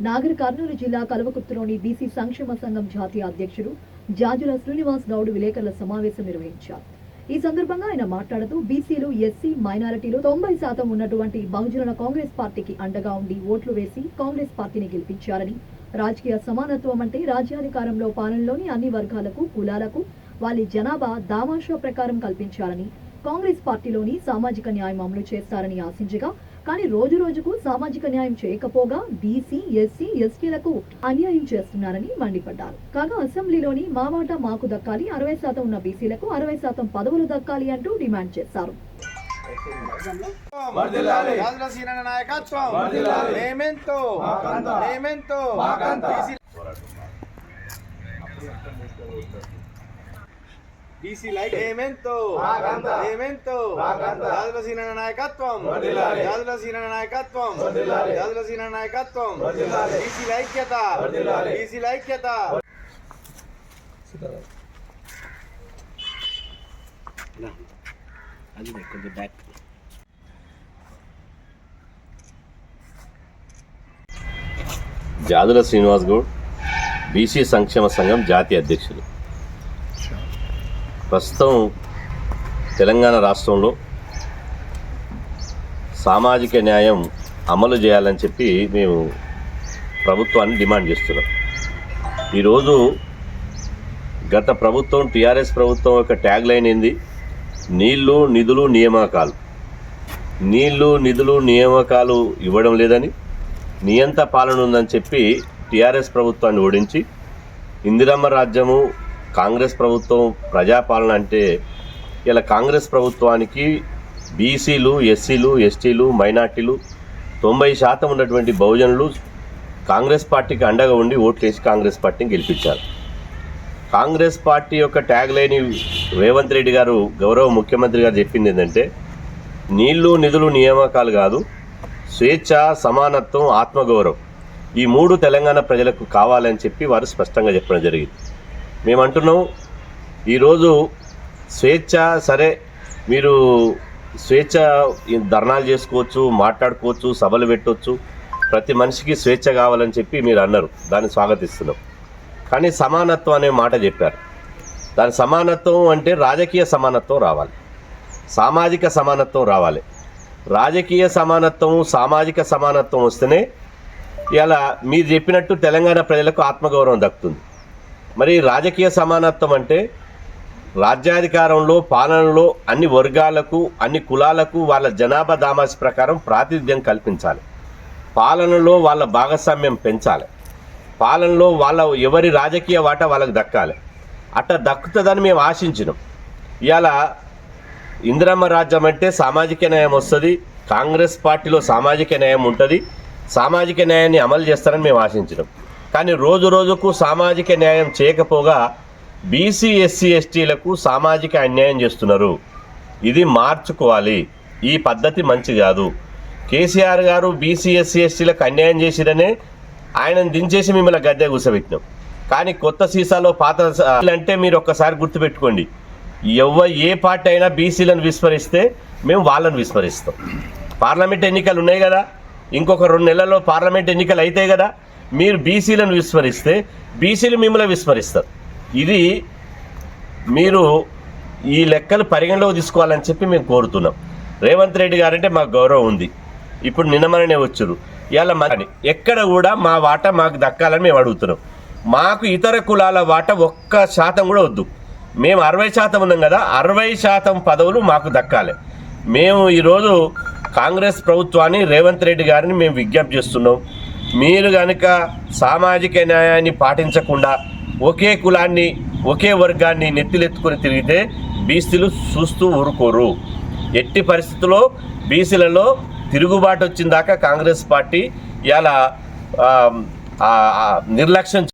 నాగర్ కర్నూలు జిల్లా కల్వకుర్తిలోని బీసీ సంక్షేమ సంఘం జాతీయ అధ్యక్షుడు జాజుల శ్రీనివాస్ గౌడ్ విలేకరుల సమావేశం నిర్వహించారు. ఈ సందర్భంగా ఆయన మాట్లాడుతూ బీసీలు, ఎస్సీ, మైనారిటీలు 90% ఉన్నటువంటి బహుజనుల కాంగ్రెస్ పార్టీకి అండగా ఉండి ఓట్లు వేసి కాంగ్రెస్ పార్టీని గెలిపించారని, రాజకీయ సమానత్వం అంటే రాజ్యాధికారంలో పాలనలోని అన్ని వర్గాలకు, కులాలకు వారి జనాభా దామాషా ప్రకారం కల్పించాలని, కాంగ్రెస్ పార్టీలోని సామాజిక న్యాయం అమలు చేస్తారని ఆశించగా, కానీ రోజు రోజుకు సామాజిక న్యాయం చేయకపోగా బీసీ, ఎస్సీ, ఎస్టీలకు అన్యాయం చేస్తున్నారని మండిపడ్డారు. కాగా అసెంబ్లీలోని మా వాటా మాకు దక్కాలి, 60% ఉన్న బీసీలకు 60% పదవులు దక్కాలి అంటూ డిమాండ్ చేశారు. బీసీ లైక్ ఏమెంతో జాజుల సీనన్న నాయకత్వం, జాజుల సీనన్న నాయకత్వం, జాజుల సీనన్న నాయకత్వం, బీసీ ఐక్యత, బీసీ ఐక్యత. జాజుల శ్రీనివాస్ గౌడ్ బీసీ సంక్షేమ సంఘం జాతీయ అధ్యక్షులు. ప్రస్తుతం తెలంగాణ రాష్ట్రంలో సామాజిక న్యాయం అమలు చేయాలని చెప్పి మేము ప్రభుత్వాన్ని డిమాండ్ చేస్తున్నాం. ఈరోజు గత ప్రభుత్వం టీఆర్ఎస్ ప్రభుత్వం యొక్క ట్యాగ్ లైన్ ఏంది? నీళ్లు, నిధులు, నియామకాలు. నీళ్లు, నిధులు, నియామకాలు ఇవ్వడం లేదని, నియంత పాలన ఉందని చెప్పి టీఆర్ఎస్ ప్రభుత్వాన్ని ఓడించి ఇందిరమ్మ రాజ్యము, కాంగ్రెస్ ప్రభుత్వం ప్రజాపాలన అంటే ఇలా కాంగ్రెస్ ప్రభుత్వానికి బీసీలు, ఎస్సీలు, ఎస్టీలు, మైనార్టీలు 90% ఉన్నటువంటి బహుజనులు కాంగ్రెస్ పార్టీకి అండగా ఉండి ఓట్లేసి కాంగ్రెస్ పార్టీని గెలిపించారు. కాంగ్రెస్ పార్టీ యొక్క ట్యాగ్ లైన్ రేవంత్ రెడ్డి గారు, గౌరవ ముఖ్యమంత్రి గారు చెప్పింది ఏంటంటే నీళ్లు, నిధులు, నియామకాలు కాదు, స్వేచ్ఛ, సమానత్వం, ఆత్మగౌరవం ఈ 3 తెలంగాణ ప్రజలకు కావాలని చెప్పి వారు స్పష్టంగా చెప్పడం జరిగింది. మేమంటున్నాం, ఈరోజు స్వేచ్ఛ సరే, మీరు స్వేచ్ఛ ధర్నాలు చేసుకోవచ్చు, మాట్లాడుకోవచ్చు, సభలు పెట్టవచ్చు, ప్రతి మనిషికి స్వేచ్ఛ కావాలని చెప్పి మీరు అన్నారు, దాన్ని స్వాగతిస్తున్నాం. కానీ సమానత్వం అనే మాట చెప్పారు. దాని సమానత్వం అంటే రాజకీయ సమానత్వం రావాలి, సామాజిక సమానత్వం రావాలి. రాజకీయ సమానత్వం, సామాజిక సమానత్వం వస్తేనే ఇలా మీరు చెప్పినట్టు తెలంగాణ ప్రజలకు ఆత్మగౌరవం దక్కుతుంది. మరి రాజకీయ సమానత్వం అంటే రాజ్యాధికారంలో, పాలనలో అన్ని వర్గాలకు, అన్ని కులాలకు వాళ్ళ జనాభా దామాసి ప్రకారం ప్రాతినిధ్యం కల్పించాలి. పాలనలో వాళ్ళ భాగస్వామ్యం పెంచాలి. పాలనలో వాళ్ళ ఎవరి రాజకీయ వాటా వాళ్ళకి దక్కాలి. అట్లా దక్కుతుందని మేము ఆశించినాం. ఇవాళ ఇందిరమ్మ రాజ్యం అంటే సామాజిక న్యాయం వస్తుంది, కాంగ్రెస్ పార్టీలో సామాజిక న్యాయం ఉంటుంది, సామాజిక న్యాయాన్ని అమలు చేస్తారని మేము ఆశించినాం. కానీ రోజు రోజుకు సామాజిక న్యాయం చేయకపోగా బీసీ, ఎస్సీ, ఎస్టీలకు సామాజిక అన్యాయం చేస్తున్నారు. ఇది మార్చుకోవాలి. ఈ పద్ధతి మంచి కాదు. కేసీఆర్ గారు బీసీ, ఎస్సీ, ఎస్టీలకు అన్యాయం చేసిరనే ఆయనను దించేసి మిమ్మల్ని గద్దె కూర్చోబెట్టినాం. కానీ కొత్త సీసాలో పాత అంటే మీరు ఒక్కసారి గుర్తుపెట్టుకోండి, ఏ పార్టీ అయినా బీసీలను విస్మరిస్తే మేము వాళ్ళని విస్మరిస్తాం. పార్లమెంట్ ఎన్నికలు ఉన్నాయి కదా, ఇంకొక 2 నెలల్లో పార్లమెంట్ ఎన్నికలు అవుతాయి కదా, మీరు బీసీలను విస్మరిస్తే బీసీలు మిమ్మల్ని విస్మరిస్తారు. ఇది మీరు ఈ లెక్కలు పరిగణలోకి తీసుకోవాలని చెప్పి మేము కోరుతున్నాం. రేవంత్ రెడ్డి గారంటే మాకు గౌరవం ఉంది. ఇప్పుడు నిన్నమనే వచ్చారు, ఇవాళ మరి ఎక్కడ కూడా మా వాటా మాకు దక్కాలని మేము అడుగుతున్నాం. మాకు ఇతర కులాల వాటా 1% కూడా వద్దు. మేము 60% ఉన్నాం కదా, 60% పదవులు మాకు దక్కాలి. మేము ఈరోజు కాంగ్రెస్ ప్రభుత్వాన్ని, రేవంత్ రెడ్డి గారిని మేము విజ్ఞప్తి చేస్తున్నాం. మీరు కనుక సామాజిక న్యాయాన్ని పాటించకుండా ఒకే కులాన్ని, ఒకే వర్గాన్ని నెత్తిలెత్తుకొని తిరిగితే బీసీలు చూస్తూ ఊరుకోరు. ఎట్టి పరిస్థితుల్లో బీసీలలో తిరుగుబాటు వచ్చిన దాకా కాంగ్రెస్ పార్టీ ఇలా నిర్లక్ష్యం